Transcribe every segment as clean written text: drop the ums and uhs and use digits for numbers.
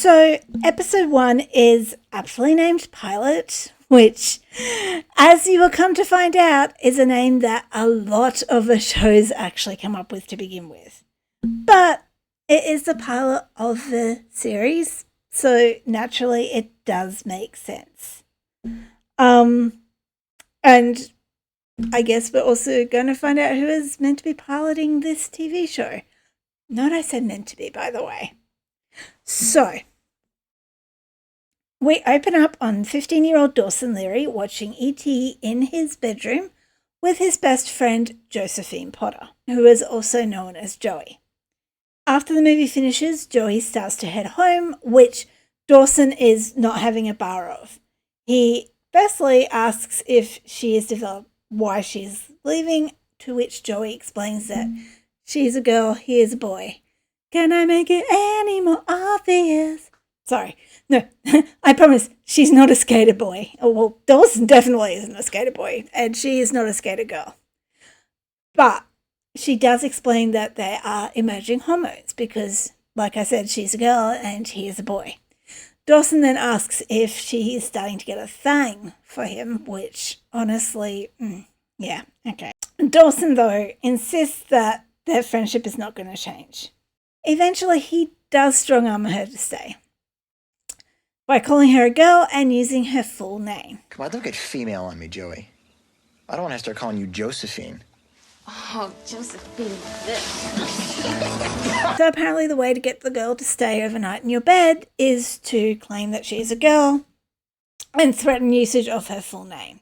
So, episode 1 is aptly named Pilot, which, as you will come to find out, is a name that a lot of the shows actually come up with to begin with. But it is the pilot of the series, so naturally it does make sense. And I guess we're also going to find out who is meant to be piloting this TV show. Note I said meant to be, by the way. So, we open up on 15-year-old Dawson Leary watching E.T. in his bedroom with his best friend Josephine Potter, who is also known as Joey. After the movie finishes, Joey starts to head home, which Dawson is not having a bar of. He firstly asks if she has developed why she's leaving, to which Joey explains that she's a girl, he is a boy. Can I make it any more obvious? Sorry, no, I promise she's not a skater boy. Oh, well, Dawson definitely isn't a skater boy, and she is not a skater girl. But she does explain that there are emerging hormones because, like I said, she's a girl and he is a boy. Dawson then asks if she is starting to get a thing for him, which honestly, yeah, okay. Dawson, though, insists that their friendship is not going to change. Eventually, he does strong-arm her to stay by calling her a girl and using her full name. Come on, don't get female on me, Joey. I don't want to start calling you Josephine. Oh, Josephine, this. So apparently the way to get the girl to stay overnight in your bed is to claim that she is a girl and threaten usage of her full name.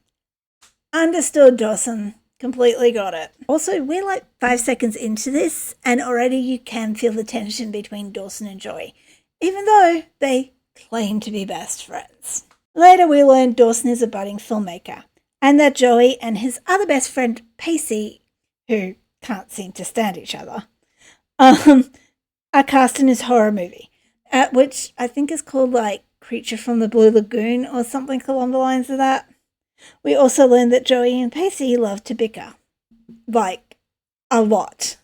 Understood, Dawson. Completely got it. Also, we're like 5 seconds into this and already you can feel the tension between Dawson and Joey, even though they claim to be best friends. Later we learn Dawson is a budding filmmaker and that Joey and his other best friend Pacey, who can't seem to stand each other, are cast in his horror movie, which I think is called like Creature from the Blue Lagoon or something along the lines of that. We also learn that Joey and Pacey love to bicker, like a lot.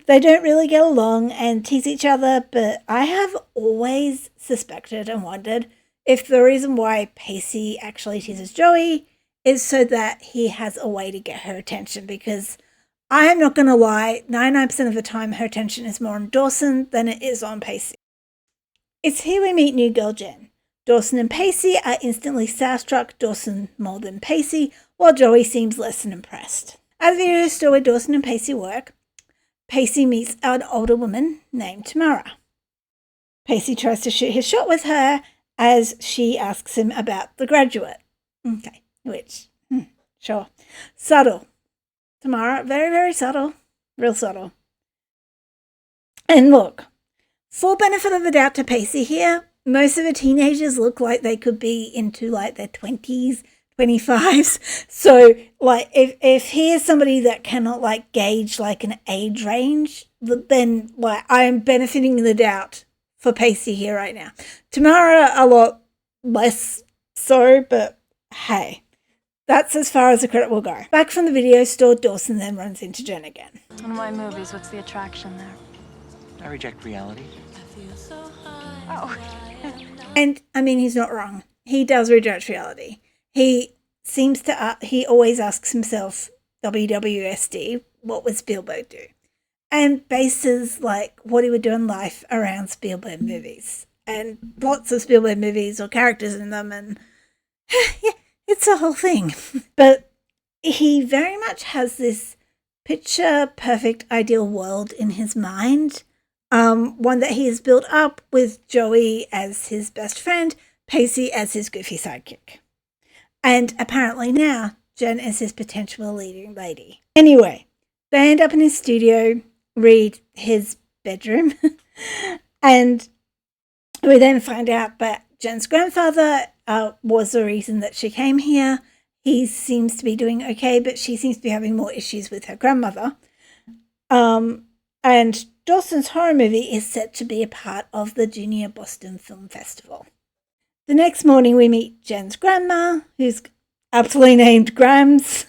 They don't really get along and tease each other, but I have always suspected and wondered if the reason why Pacey actually teases Joey is so that he has a way to get her attention, because I am not going to lie, 99% of the time her attention is more on Dawson than it is on Pacey. It's here we meet new girl Jen. Dawson and Pacey are instantly starstruck, Dawson more than Pacey, while Joey seems less than impressed. At the video store where Dawson and Pacey work, Pacey meets an older woman named Tamara. Pacey tries to shoot his shot with her as she asks him about The Graduate. Okay, which, sure. Subtle. Tamara, very, very subtle. Real subtle. And look, for benefit of the doubt to Pacey here, most of the teenagers look like they could be into like their 20s, 25s. So like if he is somebody that cannot like gauge like an age range, then like I'm benefiting the doubt for Pacey here right now. Tamara a lot less so, but hey, that's as far as the credit will go. Back from the video store, Dawson then runs into Jen again. One of my movies, what's the attraction there? I reject reality. Oh. And I mean, he's not wrong. He does reject reality. He seems to, he always asks himself, WWSD, what would Spielberg do? And bases like what he would do in life around Spielberg movies. And lots of Spielberg movies or characters in them. And yeah, it's a whole thing. But he very much has this picture perfect ideal world in his mind. One that he has built up with Joey as his best friend, Pacey as his goofy sidekick. And apparently now, Jen is his potential leading lady. Anyway, they end up in his studio, read his bedroom, and we then find out that Jen's grandfather was the reason that she came here. He seems to be doing okay, but she seems to be having more issues with her grandmother. And Dawson's horror movie is set to be a part of the Junior Boston Film Festival. The next morning we meet Jen's grandma, who's aptly named Grams,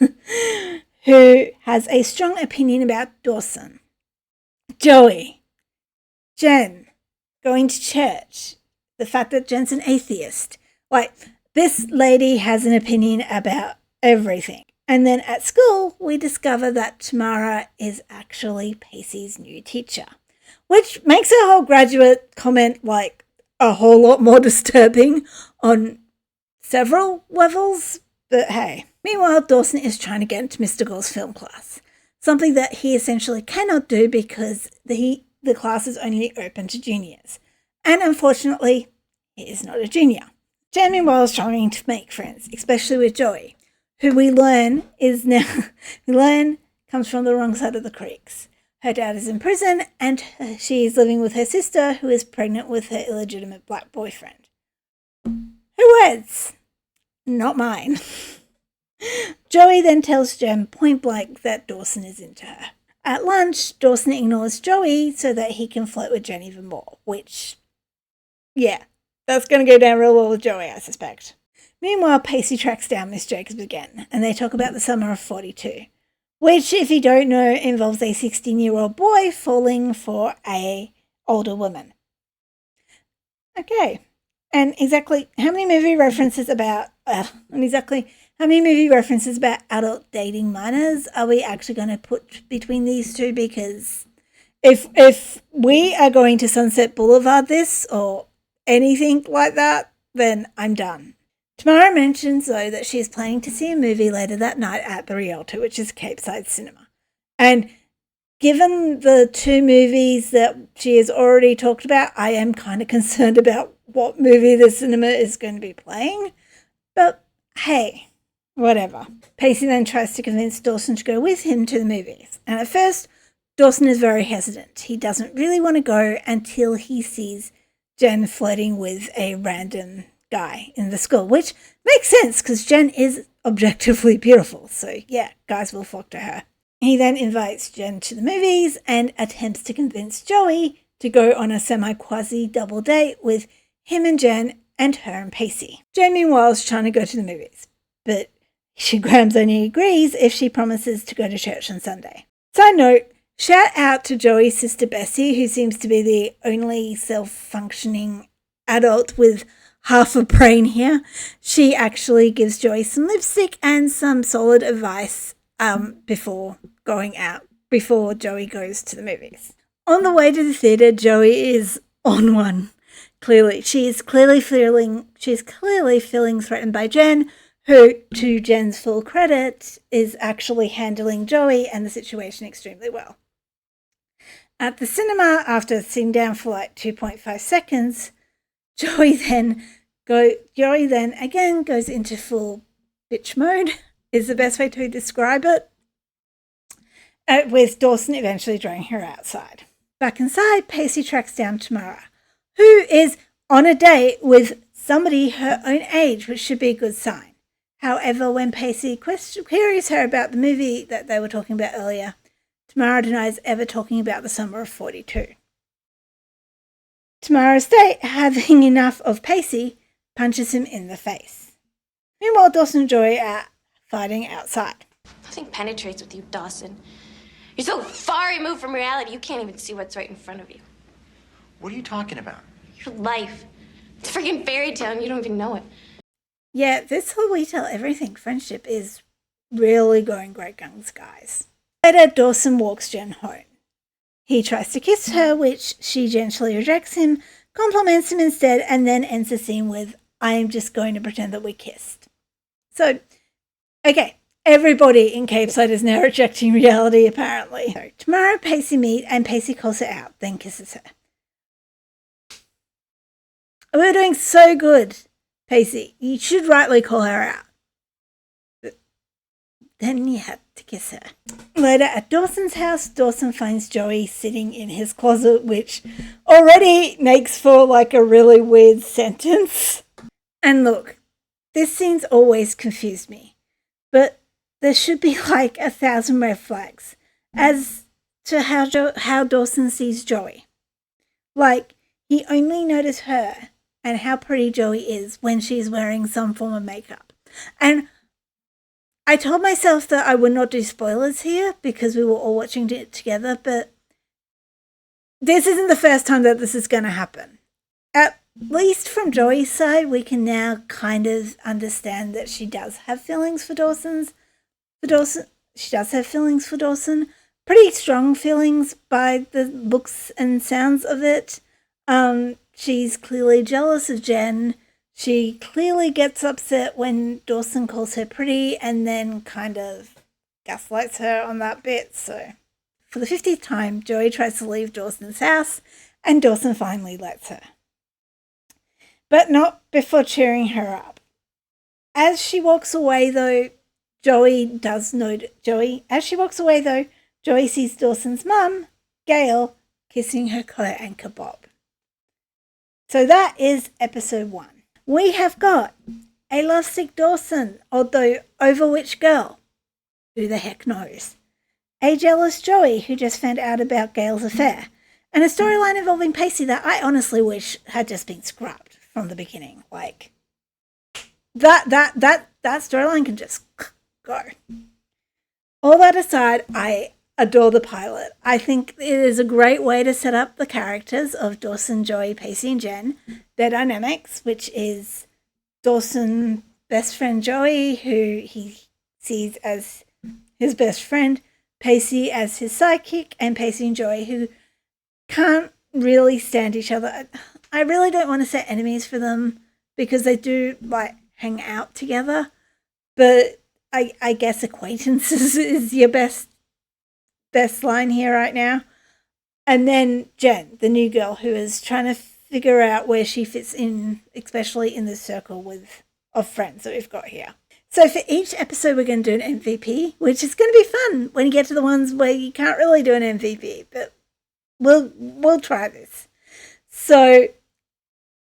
who has a strong opinion about Dawson. Joey, Jen, going to church, the fact that Jen's an atheist. Like, this lady has an opinion about everything. And then at school, we discover that Tamara is actually Pacey's new teacher, which makes her whole graduate comment like a whole lot more disturbing on several levels. But hey, meanwhile, Dawson is trying to get into Mr. Gore's film class, something that he essentially cannot do because the class is only open to juniors. And unfortunately, he is not a junior. Jen, meanwhile, is trying to make friends, especially with Joey, who we learn comes from the wrong side of the creeks. Her dad is in prison and she is living with her sister, who is pregnant with her illegitimate black boyfriend. Her words, not mine. Joey then tells Jen point blank that Dawson is into her. At lunch, Dawson ignores Joey so that he can flirt with Jen even more, which, yeah, that's going to go down real well with Joey, I suspect. Meanwhile, Pacey tracks down Miss Jacobs again, and they talk about the summer of 42, which, if you don't know, involves a 16-year-old boy falling for a older woman. Okay, and exactly how many movie references about adult dating minors are we actually going to put between these two? Because if we are going to Sunset Boulevard this or anything like that, then I'm done. Tamara mentions, though, that she is planning to see a movie later that night at the Rialto, which is Capeside Cinema. And given the two movies that she has already talked about, I am kind of concerned about what movie the cinema is going to be playing. But hey, whatever. Pacey then tries to convince Dawson to go with him to the movies. And at first, Dawson is very hesitant. He doesn't really want to go until he sees Jen flirting with a random guy in the school, which makes sense because Jen is objectively beautiful. So yeah, guys will flock to her. He then invites Jen to the movies and attempts to convince Joey to go on a semi-quasi double date with him and Jen and her and Pacey. Jen, meanwhile, is trying to go to the movies, but Grams only agrees if she promises to go to church on Sunday. Side note, shout out to Joey's sister Bessie, who seems to be the only self-functioning adult with half a brain here. She actually gives Joey some lipstick and some solid advice before Joey goes to the movies. On the way to the theatre, Joey is on one. Clearly, she's clearly feeling threatened by Jen, who, to Jen's full credit, is actually handling Joey and the situation extremely well. At the cinema, after sitting down for like 2.5 seconds, Joey then again goes into full bitch mode, is the best way to describe it, with Dawson eventually drawing her outside. Back inside, Pacey tracks down Tamara, who is on a date with somebody her own age, which should be a good sign. However, when Pacey queries her about the movie that they were talking about earlier, Tamara denies ever talking about the summer of 42. Tamara's date, having enough of Pacey, punches him in the face. Meanwhile, Dawson and Joey are fighting outside. Nothing penetrates with you, Dawson. You're so far removed from reality, you can't even see what's right in front of you. What are you talking about? Your life. It's a freaking fairy tale and you don't even know it. Yeah, this whole we tell everything friendship is really going great guns, guys. Later, Dawson walks Jen home. He tries to kiss her, which she gently rejects him, compliments him instead, and then ends the scene with, "I am just going to pretend that we kissed." So, okay, everybody in Capeside is now rejecting reality, apparently. So, tomorrow, Pacey meet, and Pacey calls her out, then kisses her. We're doing so good, Pacey. You should rightly call her out. But then you had to kiss her. Later at Dawson's house, Dawson finds Joey sitting in his closet, which already makes for like a really weird sentence. And look, this scene's always confused me, but there should be like 1,000 red flags as to how Dawson sees Joey. Like, he only noticed her and how pretty Joey is when she's wearing some form of makeup. And I told myself that I would not do spoilers here because we were all watching it together, but this isn't the first time that this is going to happen. At least from Joey's side, we can now kind of understand that she does have feelings for Dawson. She does have feelings for Dawson. Pretty strong feelings by the looks and sounds of it. She's clearly jealous of Jen. She clearly gets upset when Dawson calls her pretty and then kind of gaslights her on that bit. So for the 50th time, Joey tries to leave Dawson's house and Dawson finally lets her. But not before cheering her up. As she walks away though, Joey sees Dawson's mum, Gail, kissing her co-anchor Bob. So that is episode 1. We have got a lovesick Dawson, although over which girl? Who the heck knows? A jealous Joey who just found out about Gail's affair, and a storyline involving Pacey that I honestly wish had just been scrapped from the beginning. Like that storyline can just go. All that aside, I adore the pilot. I think it is a great way to set up the characters of Dawson, Joey, Pacey, and Jen. Their dynamics, which is Dawson, best friend Joey, who he sees as his best friend, Pacey as his sidekick, and Pacey and Joey, who can't really stand each other. I really don't want to set enemies for them because they do like hang out together, but I guess acquaintances is your best line here right now. And then Jen, the new girl who is trying to figure out where she fits in, especially in the circle of friends that we've got here. So for each episode, we're going to do an MVP, which is going to be fun when you get to the ones where you can't really do an MVP, but we'll try this. So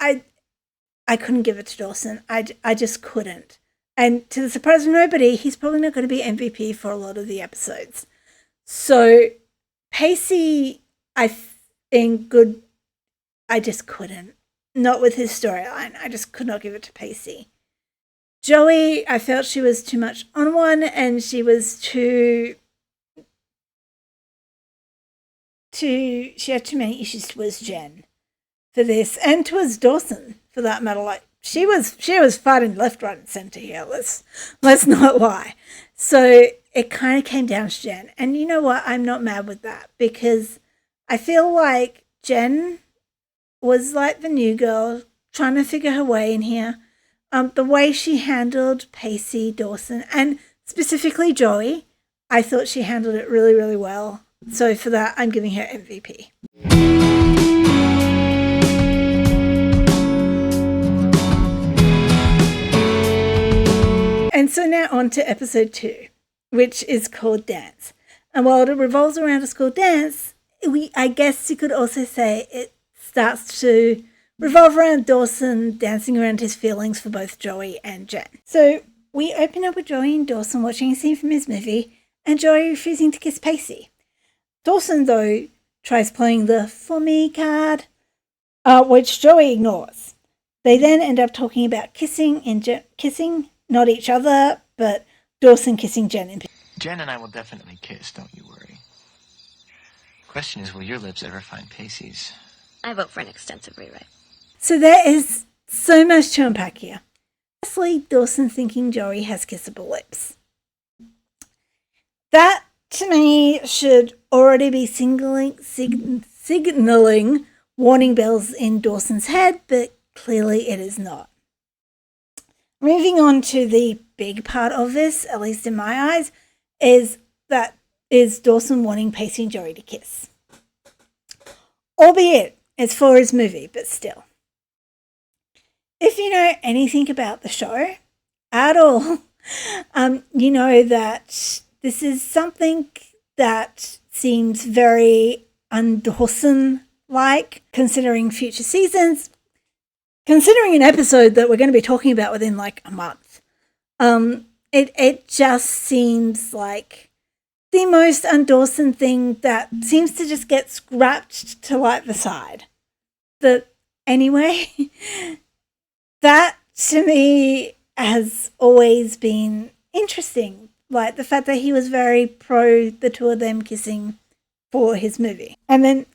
I couldn't give it to Dawson. I just couldn't. And to the surprise of nobody, he's probably not going to be MVP for a lot of the episodes. So Pacey, I think good. I just couldn't. Not with his storyline. I just could not give it to Pacey. Joey, I felt she was too much on one, and she was she had too many issues towards Jen for this, and towards Dawson for that matter. Like she was fighting left, right, and centre here. Let's not lie. So it kind of came down to Jen, and you know what? I'm not mad with that because I feel like Jen was like the new girl trying to figure her way in here. The way she handled Pacey, Dawson, and specifically Joey, I thought she handled it really, really well. So for that, I'm giving her MVP. And so now on to episode 2, which is called Dance. And while it revolves around a school dance, I guess you could also say it starts to revolve around Dawson dancing around his feelings for both Joey and Jen. So we open up with Joey and Dawson watching a scene from his movie and Joey refusing to kiss Pacey. Dawson, though, tries playing the "for me" card, which Joey ignores. They then end up talking about kissing, not each other, but Dawson kissing Jen in particular. Jen and I will definitely kiss, don't you worry. Question is, will your lips ever find Pacey's? I vote for an extensive rewrite. So there is so much to unpack here. Firstly, Dawson thinking Joey has kissable lips. That, to me, should already be signaling warning bells in Dawson's head, but clearly it is not. Moving on to the big part of this, at least in my eyes, is Dawson wanting Pacey and Joey to kiss. Albeit, it's for his movie, but still. If you know anything about the show at all, you know that this is something that seems very un-Dawson-like, considering future seasons, considering an episode that we're going to be talking about within like a month. It just seems like the most un-Dawson thing that seems to just get scrapped to like the side. But anyway, that to me has always been interesting. Like the fact that he was very pro the two of them kissing for his movie. And then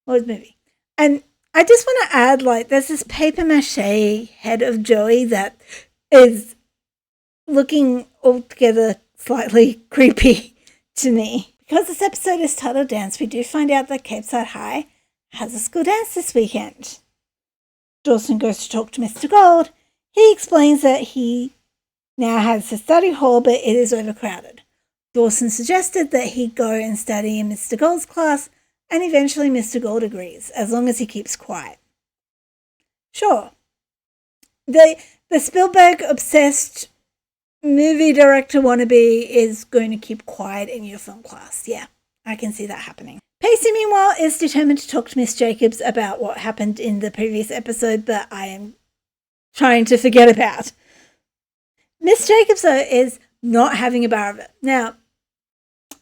Well, movie. And I just want to add, like, there's this paper mache head of Joey that is looking altogether slightly creepy to me. Because this episode is titled Dance, we do find out that Capeside High has a school dance this weekend. Dawson goes to talk to Mr. Gold. He explains that he now has a study hall, but it is overcrowded. Dawson suggested that he go and study in Mr. Gold's class, and eventually Mr. Gold agrees, as long as he keeps quiet. Sure. The Spielberg-obsessed movie director wannabe is going to keep quiet in your film class. Yeah, I can see that happening. Pacey, meanwhile, is determined to talk to Miss Jacobs about what happened in the previous episode that I am trying to forget about. Miss Jacobs, though, is not having a bar of it. Now,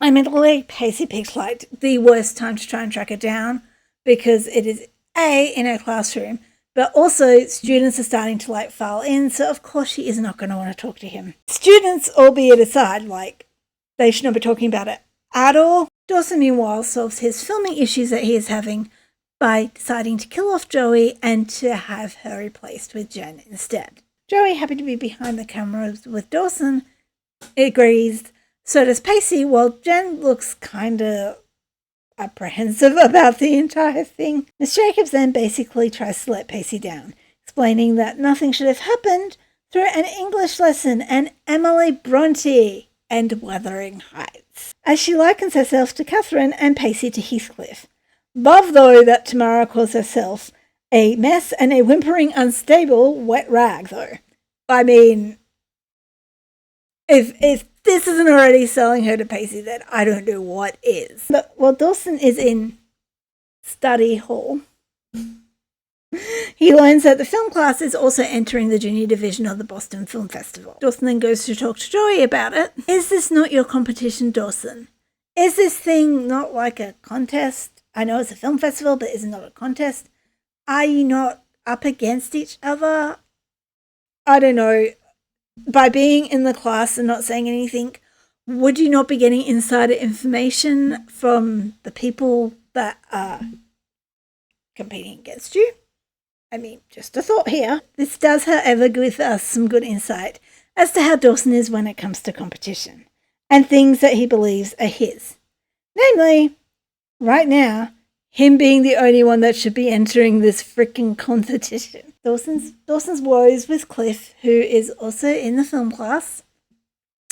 admittedly, Pacey picked, like, the worst time to try and track her down because it is, A, in her classroom, but also students are starting to, like, file in, so of course she is not going to want to talk to him. Students, albeit aside, like, they should not be talking about it at all. Dawson, meanwhile, solves his filming issues that he is having by deciding to kill off Joey and to have her replaced with Jen instead. Joey, happy to be behind the cameras with Dawson, agrees. So does Pacey, while Jen looks kind of apprehensive about the entire thing. Miss Jacobs then basically tries to let Pacey down, explaining that nothing should have happened through an English lesson and Emily Bronte and Wuthering Heights, as she likens herself to Catherine and Pacey to Heathcliff. Love, though, that Tamara calls herself a mess and a whimpering, unstable wet rag, though. I mean, if this isn't already selling her to Pacey, then I don't know what is. But while Dawson is in study hall, he learns that the film class is also entering the junior division of the Boston Film Festival. Dawson then goes to talk to Joey about it. Is this not your competition, Dawson? Is this thing not like a contest? I know it's a film festival, but is it not a contest? Are you not up against each other? I don't know. By being in the class and not saying anything, would you not be getting insider information from the people that are competing against you? I mean, just a thought here. This does, however, give us some good insight as to how Dawson is when it comes to competition and things that he believes are his. Namely, right now, him being the only one that should be entering this freaking competition. Dawson's woes with Cliff, who is also in the film class,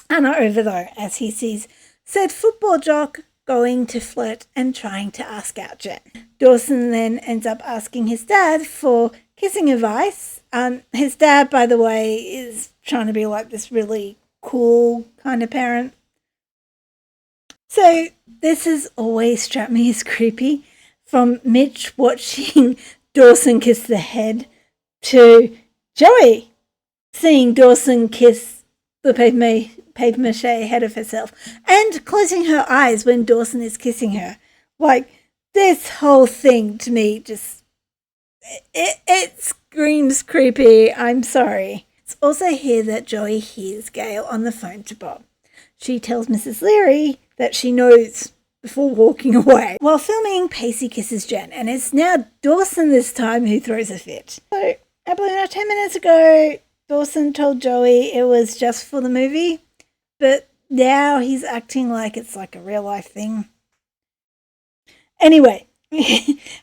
are not over though, as he sees said football jock going to flirt and trying to ask out Jen. Dawson then ends up asking his dad for kissing advice. His dad, by the way, is trying to be like this really cool kind of parent. So this has always struck me as creepy, from Mitch watching Dawson kiss the head to Joey seeing Dawson kiss the paper mache head of herself and closing her eyes when Dawson is kissing her. Like, this whole thing to me just, it screams creepy. I'm sorry. It's also here that Joey hears Gail on the phone to Bob. She tells Mrs. Leary that she knows before walking away. While filming, Pacey kisses Jen, and it's now Dawson this time who throws a fit. So, I believe now 10 minutes ago, Dawson told Joey it was just for the movie, but now he's acting like it's like a real life thing. Anyway,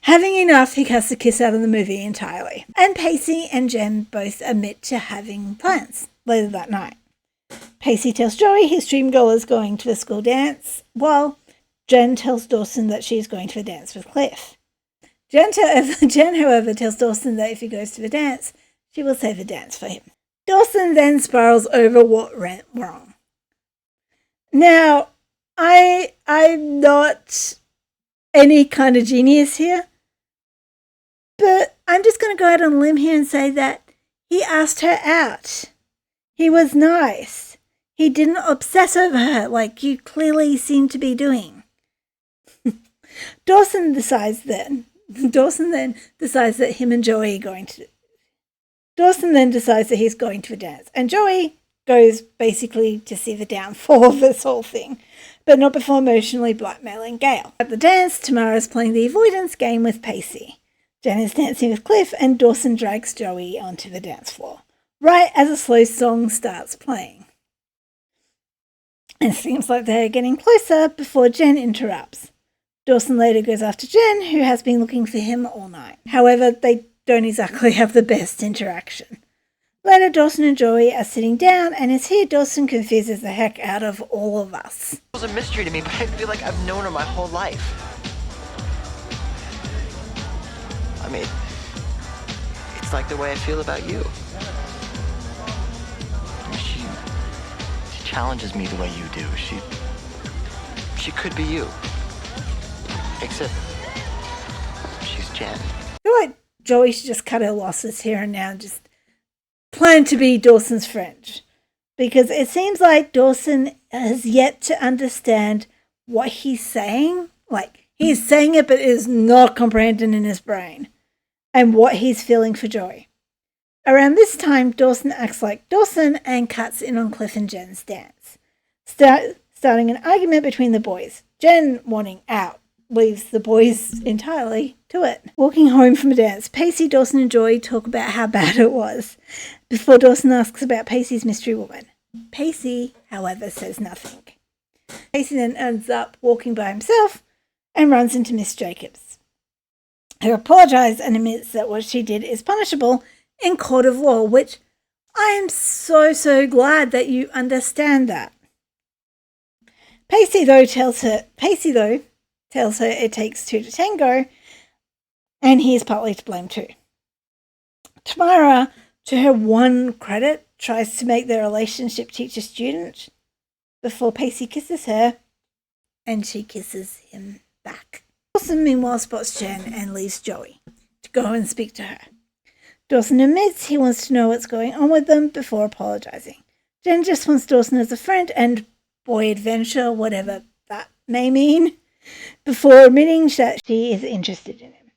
having enough, he casts a kiss out of the movie entirely. And Pacey and Jen both admit to having plans later that night. Pacey tells Joey his dream girl is going to the school dance, while Jen tells Dawson that she's going to a dance with Cliff. Jen, however, tells Dawson that if he goes to the dance, she will save the dance for him. Dawson then spirals over what went wrong. Now, I'm not any kind of genius here, but I'm just going to go out on a limb here and say that he asked her out. He was nice. He didn't obsess over her like you clearly seem to be doing. Dawson then decides that him and Joey are going to... Dawson then decides that he's going to a dance, and Joey goes basically to see the downfall of this whole thing. but not before emotionally blackmailing Gail. At the dance, Tamara's playing the avoidance game with Pacey. Jen is dancing with Cliff, and Dawson drags Joey onto the dance floor, right as a slow song starts playing. It seems like they're getting closer before Jen interrupts. Dawson later goes after Jen, who has been looking for him all night. However, they don't exactly have the best interaction. Later, Dawson and Joey are sitting down, and it's here Dawson confuses the heck out of all of us. It was a mystery to me, but I feel like I've known her my whole life. I mean, it's like the way I feel about you. She challenges me the way you do. She could be you. Except she's Jen. I feel like Joey should just cut her losses here and now and just plan to be Dawson's friend. Because it seems like Dawson has yet to understand what he's saying. Like, he's saying it, but it is not comprehending in his brain. And what he's feeling for Joey. Around this time, Dawson acts like Dawson and cuts in on Cliff and Jen's dance, starting an argument between the boys. Jen, wanting out, leaves the boys entirely to it. Walking home from a dance, Pacey, Dawson and Joey talk about how bad it was, before Dawson asks about Pacey's mystery woman. Pacey, however, says nothing. Pacey then ends up walking by himself and runs into Miss Jacobs, who apologizes and admits that what she did is punishable in court of law, which I am so glad that you understand that. Pacey tells her it takes two to tango, and he is partly to blame too. Tamara, to her one credit, tries to make their relationship teacher-student before Pacey kisses her, and she kisses him back. Dawson meanwhile spots Jen and leaves Joey to go and speak to her. Dawson admits he wants to know what's going on with them before apologizing. Jen just wants Dawson as a friend and boy adventure, whatever that may mean, before admitting that she is interested in him.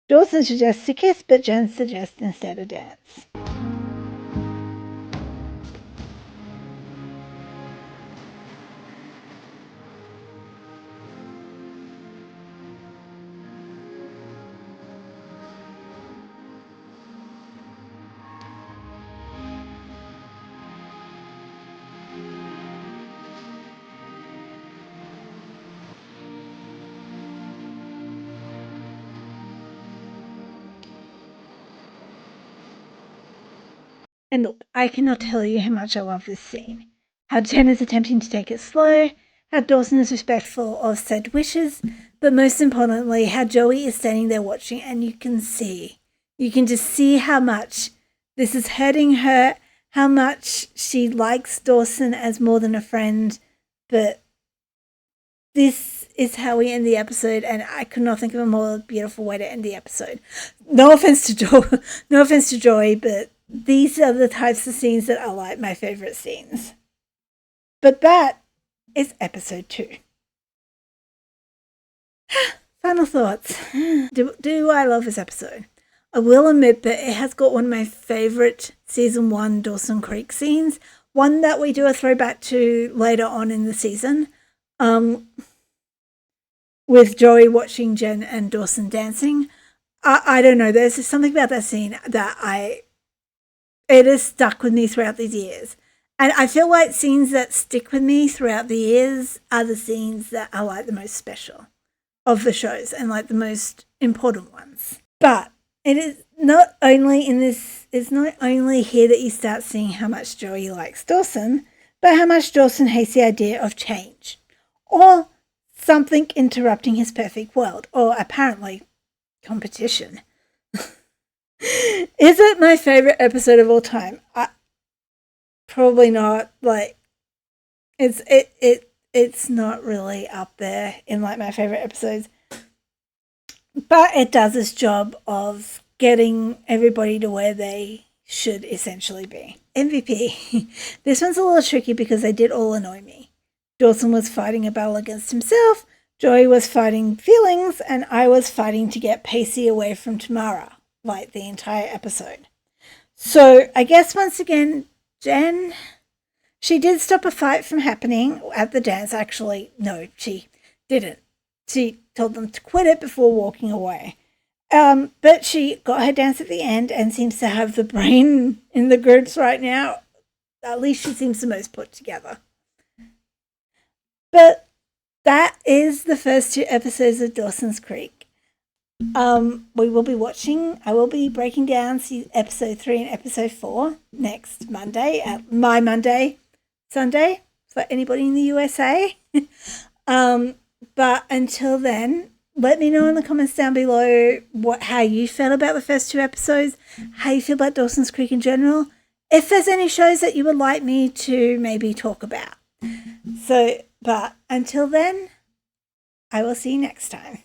Dawson suggests a kiss, but Jen suggests instead a dance. And look, I cannot tell you how much I love this scene. How Jen is attempting to take it slow, how Dawson is respectful of said wishes, but most importantly, how Joey is standing there watching and you can just see how much this is hurting her, how much she likes Dawson as more than a friend, but this is how we end the episode, and I could not think of a more beautiful way to end the episode. No offense to Joey, but these are the types of scenes that are like my favorite scenes. But that is episode 2. Final thoughts. Do I love this episode? I will admit that it has got one of my favorite season 1 Dawson Creek scenes. One that we do a throwback to later on in the season. With Joey watching Jen and Dawson dancing. I don't know. There's just something about that scene that it has stuck with me throughout these years. And I feel like scenes that stick with me throughout the years are the scenes that are like the most special of the shows and like the most important ones. But it is not only it's not only here that you start seeing how much Joey likes Dawson, but how much Dawson hates the idea of change or something interrupting his perfect world, or apparently competition. Is it my favorite episode of all time? Probably not. Like, it's not really up there in like my favorite episodes, but it does its job of getting everybody to where they should essentially be. MVP. This one's a little tricky because they did all annoy me. Dawson was fighting a battle against himself, Joey was fighting feelings, and I was fighting to get Pacey away from Tamara, like the entire episode. So I guess once again, Jen, She did stop a fight from happening at the dance. Actually, no, she didn't. She told them to quit it before walking away. But she got her dance at the end and seems to have the brain in the groups right now. At least she seems the most put together. But that is the first 2 episodes of Dawson's Creek. We will be watching. I will be breaking down episode 3 and episode 4 next Monday at my Monday, Sunday for anybody in the USA. But until then, let me know in the comments down below how you felt about the first 2 episodes, how you feel about Dawson's Creek in general, if there's any shows that you would like me to maybe talk about. But until then, I will see you next time.